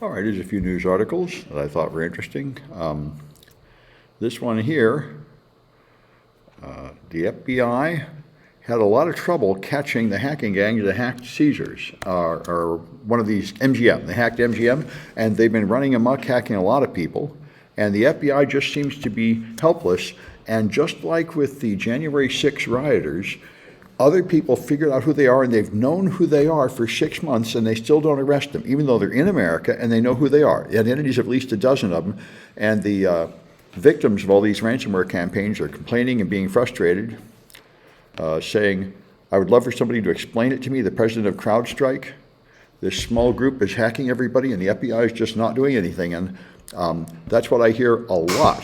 All right, here's a few news articles that I thought were interesting. This one here, the FBI had a lot of trouble catching the hacking gang that hacked Caesars, or one of these MGM. They hacked MGM, and they've been running amok, hacking a lot of people. And the FBI just seems to be helpless. And just like with the January 6 rioters, other people figured out who they are, and they've known who they are for 6 months, and they still don't arrest them, even though they're in America and they know who they are. The identities of at least a dozen of them, and the victims of all these ransomware campaigns are complaining and being frustrated, saying, I would love for somebody to explain it to me. The president of CrowdStrike, this small group is hacking everybody, and the FBI is just not doing anything. And that's what I hear a lot.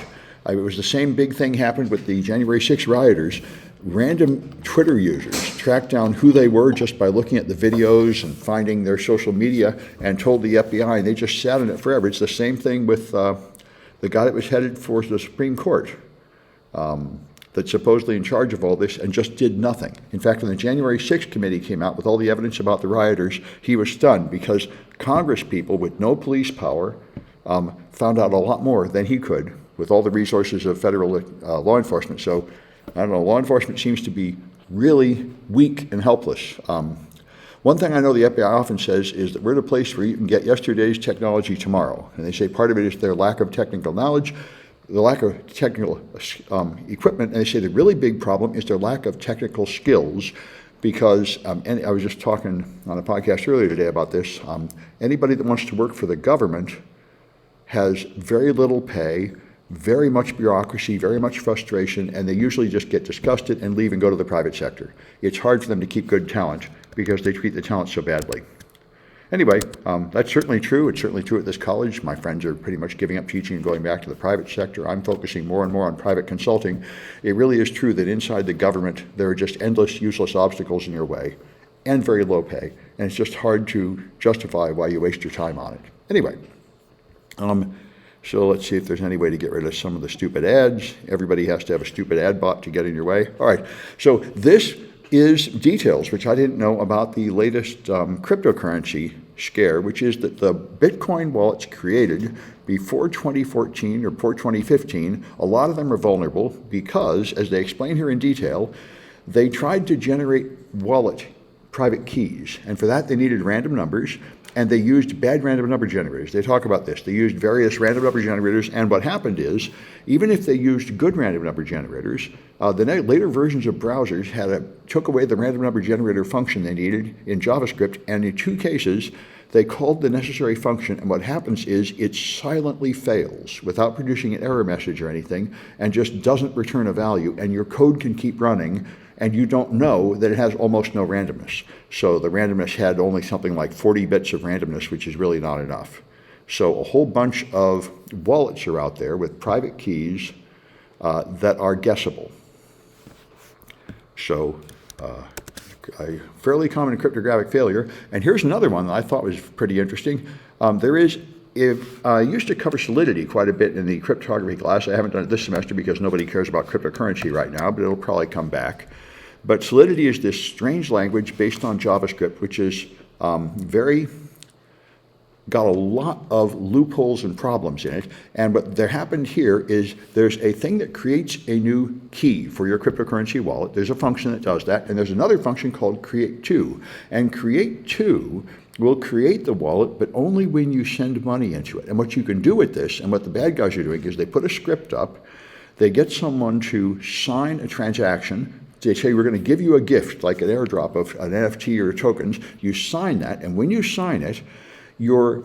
It was the same big thing happened with the January 6 rioters. Random Twitter users tracked down who they were just by looking at the videos and finding their social media and told the FBI, and they just sat on it forever. It's the same thing with the guy that was headed for the Supreme Court, that's supposedly in charge of all this, and just did nothing. In fact, when the January 6th committee came out with all the evidence about the rioters, he was stunned because Congress people with no police power found out a lot more than he could with all the resources of federal law enforcement. So, I don't know, law enforcement seems to be really weak and helpless. One thing I know the FBI often says is that we're the place where you can get yesterday's technology tomorrow. And they say part of it is their lack of technical knowledge, the lack of technical equipment, and they say the really big problem is their lack of technical skills, because, and I was just talking on a podcast earlier today about this, anybody that wants to work for the government has very little pay, very much bureaucracy, very much frustration, and they usually just get disgusted and leave and go to the private sector. It's hard for them to keep good talent because they treat the talent so badly. Anyway, that's certainly true. It's certainly true at this college. My friends are pretty much giving up teaching and going back to the private sector. I'm focusing more and more on private consulting. It really is true that inside the government, there are just endless, useless obstacles in your way and very low pay. And it's just hard to justify why you waste your time on it. Anyway, so let's see if there's any way to get rid of some of the stupid ads. Everybody has to have a stupid ad bot to get in your way. All right, so this is details, which I didn't know about the latest cryptocurrency scare, which is that the Bitcoin wallets created before 2014 or before 2015, a lot of them are vulnerable because, as they explain here in detail, they tried to generate wallet private keys. And for that, they needed random numbers, and they used bad random number generators. They talk about this. They used various random number generators, and what happened is, even if they used good random number generators, the later versions of browsers took away the random number generator function they needed in JavaScript, and in 2 cases, they called the necessary function, and what happens is it silently fails without producing an error message or anything, and just doesn't return a value, and your code can keep running, and you don't know that it has almost no randomness. So the randomness had only something like 40 bits of randomness, which is really not enough. So a whole bunch of wallets are out there with private keys that are guessable. So a fairly common cryptographic failure. And here's another one that I thought was pretty interesting. I used to cover Solidity quite a bit in the cryptography class. I haven't done it this semester because nobody cares about cryptocurrency right now, but it'll probably come back. But Solidity is this strange language based on JavaScript, which is got a lot of loopholes and problems in it. And what there happened here is there's a thing that creates a new key for your cryptocurrency wallet. There's a function that does that, and there's another function called create2. And create2 will create the wallet, but only when you send money into it. And what you can do with this, and what the bad guys are doing, is they put a script up, they get someone to sign a transaction. They say, we're going to give you a gift, like an airdrop of an NFT or tokens. You sign that, and when you sign it, your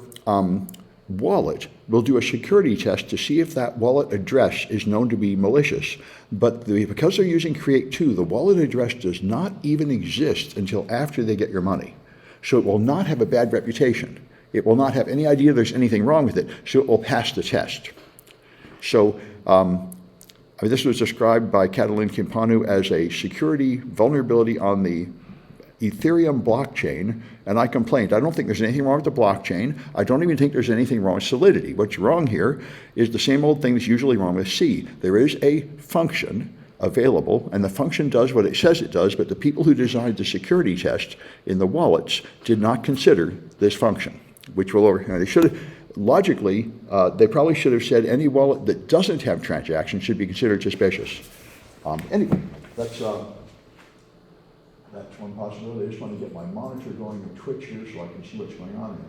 wallet will do a security test to see if that wallet address is known to be malicious. But because they're using create2, the wallet address does not even exist until after they get your money. So it will not have a bad reputation. It will not have any idea there's anything wrong with it, so it will pass the test. So this was described by Catalin Cimpanu as a security vulnerability on the Ethereum blockchain, and I complained. I don't think there's anything wrong with the blockchain. I don't even think there's anything wrong with Solidity. What's wrong here is the same old thing that's usually wrong with C. There is a function available, and the function does what it says it does, but the people who designed the security test in the wallets did not consider this function, which will they should have. logically, they probably should have said any wallet that doesn't have transactions should be considered suspicious. Anyway, that's one possibility. I just want to get my monitor going on Twitch here so I can see what's going on and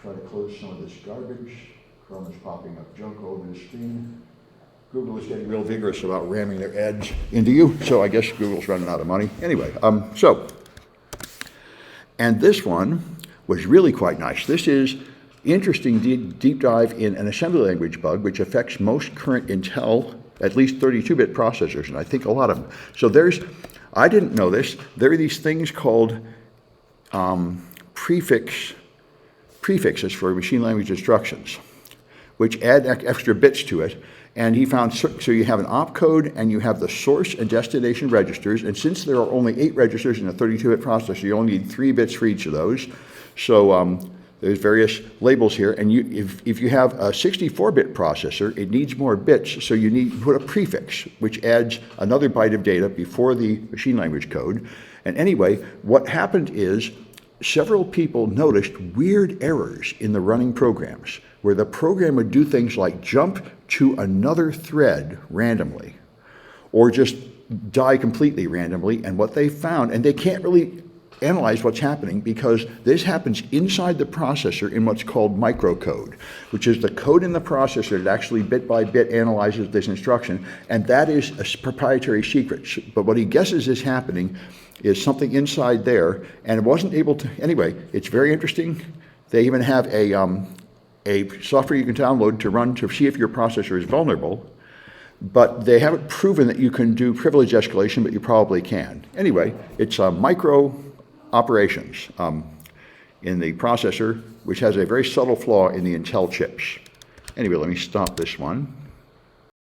try to close some of this garbage. Chrome is popping up junk all over the screen. Google is getting real vigorous about ramming their ads into you, so I guess Google's running out of money. Anyway, and this one was really quite nice. This is interesting deep dive in an assembly language bug which affects most current Intel, at least 32-bit processors, and I think a lot of them. So I didn't know this, there are these things called prefixes for machine language instructions, which add extra bits to it. And he found, so you have an opcode and you have the source and destination registers. And since there are only 8 registers in a 32-bit processor, you only need 3 bits for each of those. So there's various labels here. And if you have a 64-bit processor, it needs more bits. So you need to put a prefix, which adds another byte of data before the machine language code. And anyway, what happened is several people noticed weird errors in the running programs, where the program would do things like jump to another thread randomly, or just die completely randomly. And what they found, and they can't really analyze what's happening because this happens inside the processor in what's called microcode, which is the code in the processor that actually bit by bit analyzes this instruction, and that is a proprietary secret. But what he guesses is happening is something inside there, and it wasn't able to, anyway, it's very interesting. They even have a software you can download to run to see if your processor is vulnerable, but they haven't proven that you can do privilege escalation, but you probably can. Anyway, it's micro operations in the processor, which has a very subtle flaw in the Intel chips. Anyway, let me stop this one.